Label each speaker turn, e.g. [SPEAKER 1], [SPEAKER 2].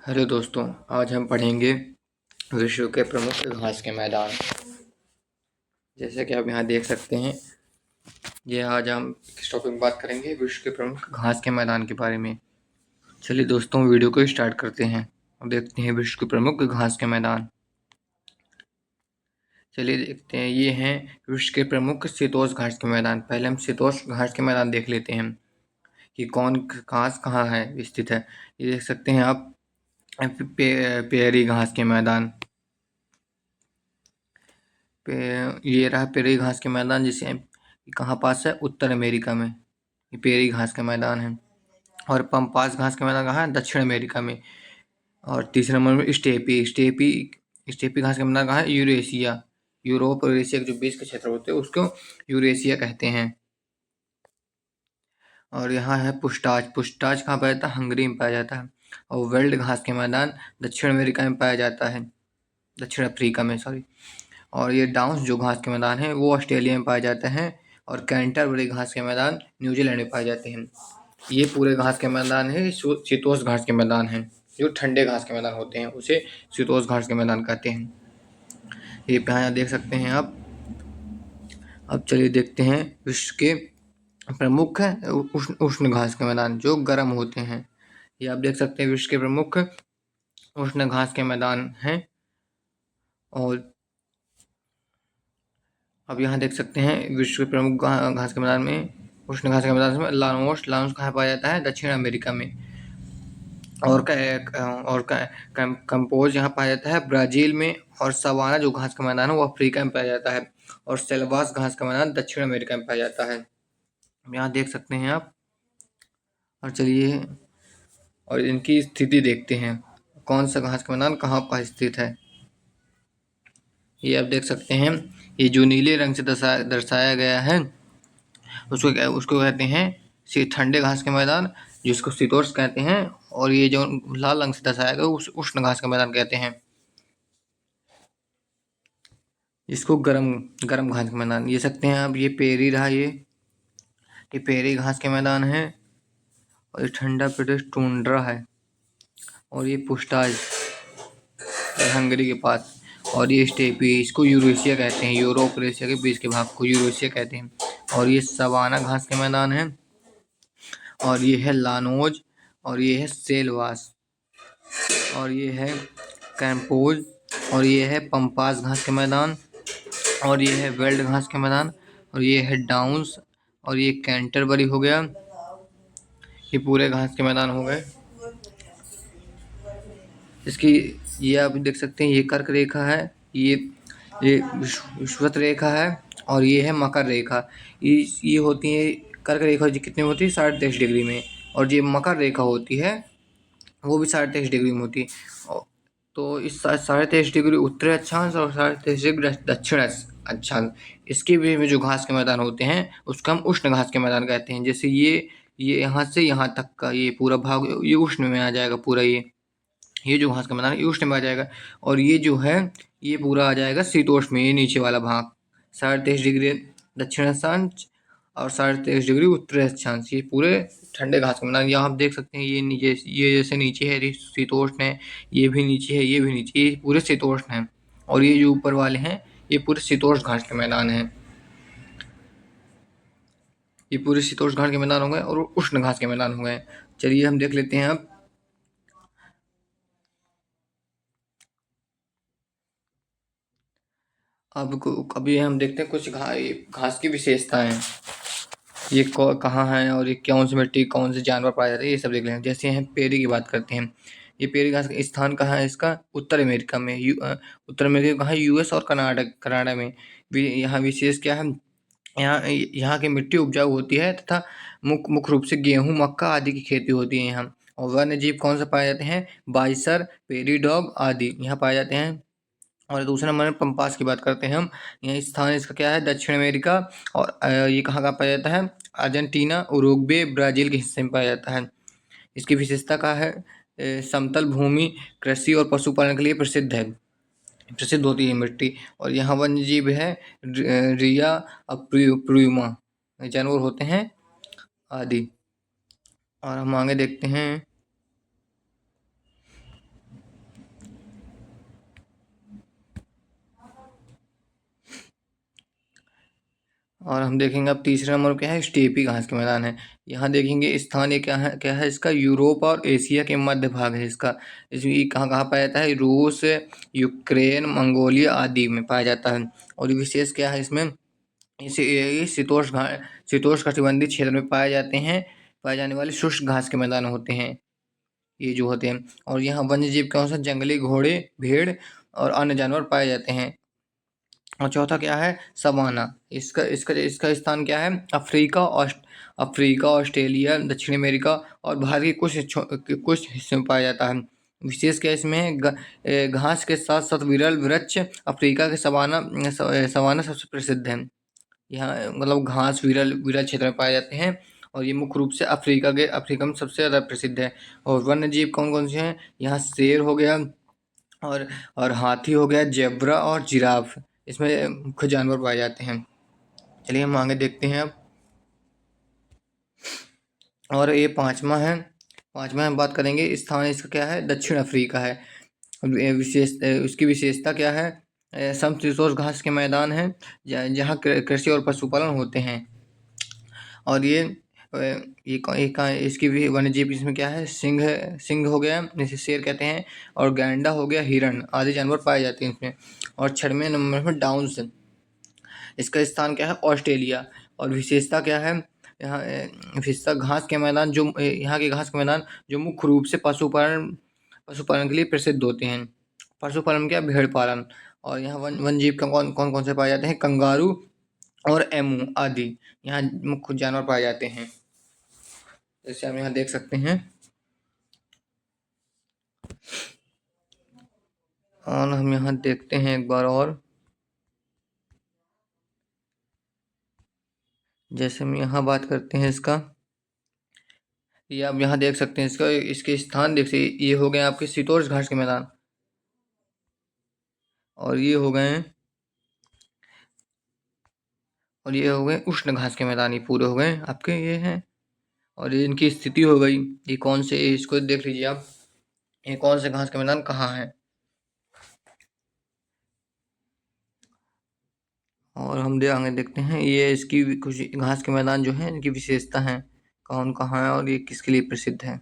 [SPEAKER 1] Hello दोस्तों, आज हम पढ़ेंगे विश्व के प्रमुख घास के मैदान। जैसे कि आप यहाँ देख सकते हैं, ये आज हम किस टॉपिक में बात करेंगे, विश्व के प्रमुख घास के मैदान के बारे में। चलिए दोस्तों, वीडियो को स्टार्ट करते हैं और देखते हैं विश्व के प्रमुख घास के मैदान। चलिए देखते हैं, ये हैं विश्व के प्रमुख शीतोष्ण घास के मैदान। पहले हम शीतोष्ण घास के मैदान देख लेते हैं कि कौन घास कहाँ है स्थित है। ये देख सकते हैं आप, पेरी घास के मैदान। ये रहा पेरी घास के मैदान, जिसे कहाँ पास है, उत्तर अमेरिका में। ये पेरी घास का मैदान है। और पम्पास घास का मैदान कहाँ है, दक्षिण अमेरिका में। और तीसरे नंबर में स्टेपी स्टेपी स्टेपी घास का मैदान कहाँ है, यूरेशिया। यूरोप और एशिया के जो बीच के क्षेत्र होते हैं उसको यूरेशिया कहते हैं। और यहाँ है पुष्टाज। पुष्टाज कहाँ पाया जाता है, हंगरी में पाया जाता है। और वर्ल्ड घास के मैदान दक्षिण अमेरिका में पाया जाता है, दक्षिण अफ्रीका में, सॉरी। और ये डाउन्स जो घास के मैदान हैं वो ऑस्ट्रेलिया में पाए जाते हैं। और कैंटरबरी घास के मैदान न्यूजीलैंड में पाए जाते हैं। ये पूरे घास के मैदान है, शीतोष्ण घास के मैदान हैं। जो ठंडे घास के मैदान होते हैं उसे शीतोष्ण घास के मैदान कहते हैं। ये यहाँ देख सकते हैं आप। अब चलिए देखते हैं विश्व के प्रमुख उष्ण घास के मैदान जो गर्म होते हैं। ये आप देख सकते हैं विश्व के प्रमुख उष्ण घास के मैदान हैं। और अब यहाँ देख सकते हैं विश्व के प्रमुख घास के मैदान में, उष्ण घास के मैदान में लानोस। लानोस कहाँ पाया जाता है, दक्षिण अमेरिका में। और कंपोज यहाँ पाया जाता है ब्राज़ील में। और सवाना जो घास का मैदान है वो अफ्रीका में पाया जाता है। और सेल्वास घास का मैदान दक्षिण अमेरिका में पाया जाता है। यहाँ देख सकते हैं आप। और चलिए और इनकी स्थिति देखते हैं, कौन सा घास का मैदान कहाँ पर स्थित है। ये आप देख सकते हैं, ये जो नीले रंग से दर्शाया गया है उसको कहते हैं ठंडे घास के मैदान, जिसको शीतोष्ण कहते हैं। और ये जो लाल रंग से दर्शाया गया उस उष्ण घास का मैदान कहते हैं, इसको गर्म गर्म घास का मैदान। ये सकते हैं आप, ये पेरी रहा, ये पेरी घास के मैदान है। और ये ठंडा प्रदेश टुंड्रा है। और ये पुष्टाज हंगरी के पास। और ये स्टेपी, इसको यूरेशिया कहते हैं। यूरोप और एशिया के बीच के भाग को यूरेशिया कहते हैं। और ये सवाना घास के मैदान है। और ये है लानोज। और ये है सेलवास। और ये है कैंपोज। और ये है पम्पास घास के मैदान। और ये है वेल्ड घास के मैदान। और ये है डाउन्स। और ये कैंटरबरी हो गया। ये पूरे घास के मैदान हो गए। इसकी ये आप देख सकते हैं, ये कर्क रेखा है, ये विषुवत रेखा है। और ये है मकर रेखा। ये होती है कर्क रेखा, जी कितनी होती है, 23.5 डिग्री में। और जो मकर रेखा होती है वो भी 23.5 डिग्री में होती है। तो इस 23.5 डिग्री उत्तरी अक्षांश और 23.5 डिग्री दक्षिण अक्षांश, इसके भी में जो घास के मैदान होते हैं उसको हम उष्ण घास के मैदान कहते हैं। जैसे ये यहाँ से यहाँ तक का ये पूरा भाग ये उष्ण में आ जाएगा। पूरा ये जो घास का मैदान है ये उष्ण में आ जाएगा। और ये जो है ये पूरा आ जाएगा शीतोष्ण में। ये नीचे वाला भाग 23.5 डिग्री दक्षिण अक्षांश और 23.5 डिग्री उत्तरी अक्षांश, ये पूरे ठंडे घास का मैदान। यहाँ आप देख सकते हैं, ये नीचे, ये जैसे नीचे है शीतोष्ण है, ये भी नीचे है, ये भी नीचे, ये पूरे शीतोष्ण है। और ये जो ऊपर वाले हैं ये पूरे शीतोष्ण घास के मैदान हैं। ये पूरे शीतोष्ण घास के मैदान हो गए और उष्ण घास के मैदान हो गए। चलिए हम देख लेते हैं अब अभी हम देखते हैं कुछ घास की विशेषताएं। ये कहाँ है और ये कौन सी मिट्टी, कौन से जानवर पाए जाते हैं, ये सब देख लेंगे। जैसे हम पेरी की बात करते हैं, ये पेरी घास का स्थान कहाँ है, इसका उत्तर अमेरिका में। उत्तर अमेरिका कहाँ, यूएस और कनाडा में। यहाँ विशेष क्या है, यहाँ की मिट्टी उपजाऊ होती है तथा मुख्य रूप से गेहूँ, मक्का आदि की खेती होती है यहाँ। और वन्य जीव कौन से पाए जाते हैं, बाइसर, पेरी डॉग आदि यहाँ पाए जाते हैं। और दूसरे नंबर में पम्पास की बात करते हैं हम। यह स्थान इसका क्या है, दक्षिण अमेरिका। और ये कहाँ पाया जाता है, अर्जेंटीना, उरुग्वे, ब्राज़ील के हिस्से में पाया जाता है। इसकी विशेषता क्या है, समतल भूमि, कृषि और पशुपालन के लिए प्रसिद्ध होती है मिट्टी। और यहाँ वन्य जीव है रिया और प्यूमा जानवर होते हैं आदि। और हम आगे देखते हैं, और हम देखेंगे अब तीसरे नंबर पे क्या है, स्टेपी घास के मैदान है। यहाँ देखेंगे स्थान ये क्या है इसका, यूरोप और एशिया के मध्य भाग है इसका। ये कहाँ कहाँ पाया जाता है, रूस, यूक्रेन, मंगोलिया आदि में पाया जाता है। और ये विशेष क्या है इसमें, इसे ये शीतोष्ण कटिबंधीय क्षेत्र में पाए जाने वाले शुष्क घास के मैदान होते हैं, ये जो होते हैं। और यहाँ वन्य जीव कौन सा, जंगली घोड़े, भेड़ और अन्य जानवर पाए जाते हैं। और चौथा क्या है, सवाना। इसका इसका इसका स्थान क्या है, अफ्रीका, ऑस्ट्रेलिया, दक्षिण अमेरिका और भारत के कुछ हिस्सों में पाया जाता है। विशेष क्या इसमें है, घास के साथ साथ विरल वृक्ष, अफ्रीका के सवाना सबसे प्रसिद्ध है। यहाँ मतलब घास विरल विरल क्षेत्र में पाए जाते हैं, और ये मुख्य रूप से अफ्रीका में सबसे ज़्यादा प्रसिद्ध है। और वन्य जीव कौन कौन से हैं, यहाँ शेर हो गया, और हाथी हो गया, जेब्रा और जिराफ इसमें मुख्य जानवर पाए जाते हैं। चलिए हम आगे देखते हैं अब। और ये पांचवा हम बात करेंगे, स्थान इसका क्या है, दक्षिण अफ्रीका है। उसकी विशेषता क्या है, समशीतोष्ण घास के मैदान हैं जहाँ कृषि और पशुपालन होते हैं। और इसकी भी वन्य जीव इसमें क्या है, सिंह हो गया जिसे शेर कहते हैं, और गैंडा हो गया, हिरण आदि जानवर पाए जाते हैं इसमें। और 6वें नंबर में डाउन्स, इसका स्थान क्या है, ऑस्ट्रेलिया। और विशेषता क्या है, यहाँ विशेषता घास के मैदान यहाँ के घास के मैदान जो मुख्य रूप से पशुपालन के लिए प्रसिद्ध होते हैं। पशुपालन क्या, भेड़ पालन। और यहाँ वन जीव का कौन कौन से पाए जाते हैं, कंगारू और एमू आदि यहाँ मुख्य जानवर पाए जाते हैं, जैसे हम यहाँ देख सकते हैं। और हम यहाँ देखते हैं एक बार और, जैसे हम यहाँ बात करते हैं इसका, ये आप यहाँ देख सकते हैं इसके स्थान देख सकते, ये हो गए आपके शीतोष्ण घास के मैदान, और ये हो गए उष्ण घास के मैदान, ये पूरे हो गए आपके ये हैं। और ये इनकी स्थिति हो गई, ये कौन से, इसको देख लीजिए आप, ये कौन से घास के मैदान कहाँ है। और हम आगे देखते हैं, ये इसकी कुछ घास के मैदान जो हैं इनकी विशेषता हैं, कौन कहाँ है और ये किसके लिए प्रसिद्ध है।